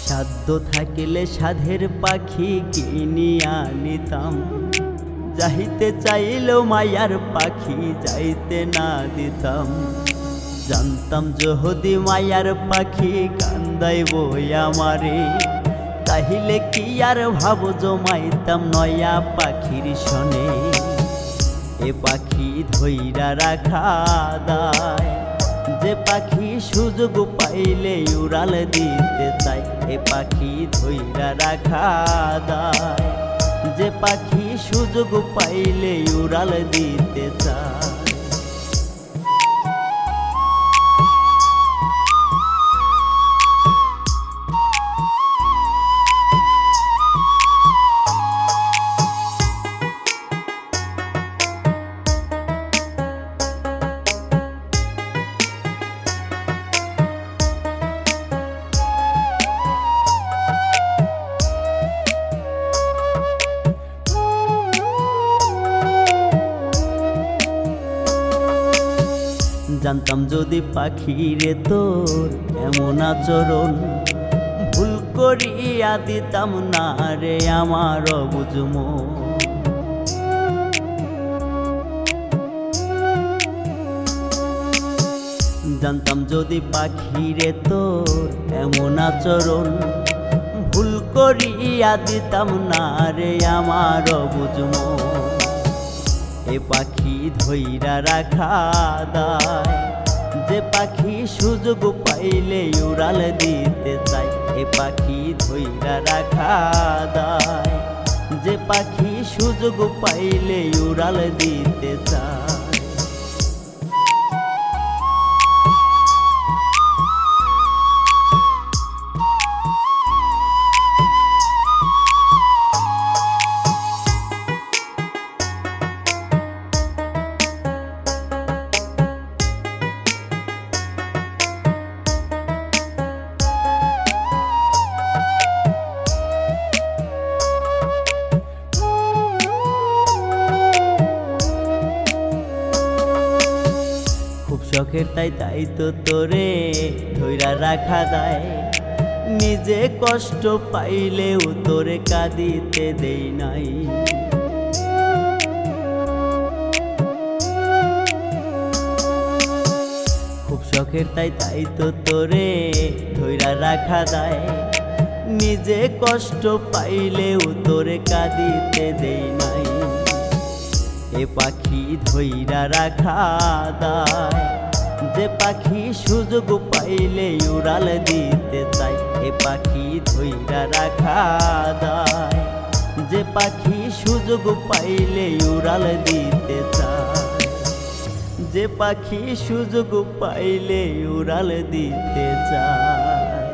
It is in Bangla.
সাধ্য থাকিলে সাধের পাখি কিনিয়া নিতাম, যাইতে চাইলেও মায়ার পাখি যাইতে না দিতাম। জানতাম যদি মায়ার পাখি কান্দাইব আমারে, তাহিলে কি আর ভাব জমাইতাম নয়া পাখির শনে। এ পাখি ধইরা রাখা দায়, যে পাখি সুযোগ পাইলে উড়াল দিতে চায়। এ পাখি ধইরা রাখা দায়, যে পাখি সুযোগ পাইলে উড়াল দিতে চায়। জানতাম যদি পাখিরে তোর এমন আচরণ, ভুল করিয়া দিতাম না রে আমার অবুঝ মন। জানতাম যদি পাখিরে তোর এমন আচরণ, ভুল করিয়া দিতাম না রে আমার অবুঝ মন। এ পাখি ধইরা রাখা দায়, যে পাখি সুযোগ পাইলে উড়াল দিতে চায়। এ পাখি ধইরা রাখা দায়, যে পাখি সুযোগ পাইলে উড়াল দিতে চায়। শখের তাই তো তোরে ধইরা রাখা দায়, নিজে কষ্ট পাইলেও তোরে কাঁদিতে দেই নাই। খুব শখের তাই তো তোরে ধইরা রাখা দায়, নিজে কষ্ট পাইলেও তোরে কাঁদিতে দেই নাই। এ পাখি ধইরা রাখা দায়, যে পাখি সুযোগ পাইলে উড়াল দিতে চায়। এ পাখি ধইরা রাখা দায়, যে পাখি সুযোগ পাইলে উড়াল দিতে চায়। যে পাখি সুযোগ পাইলে উড়াল দিতে চায়।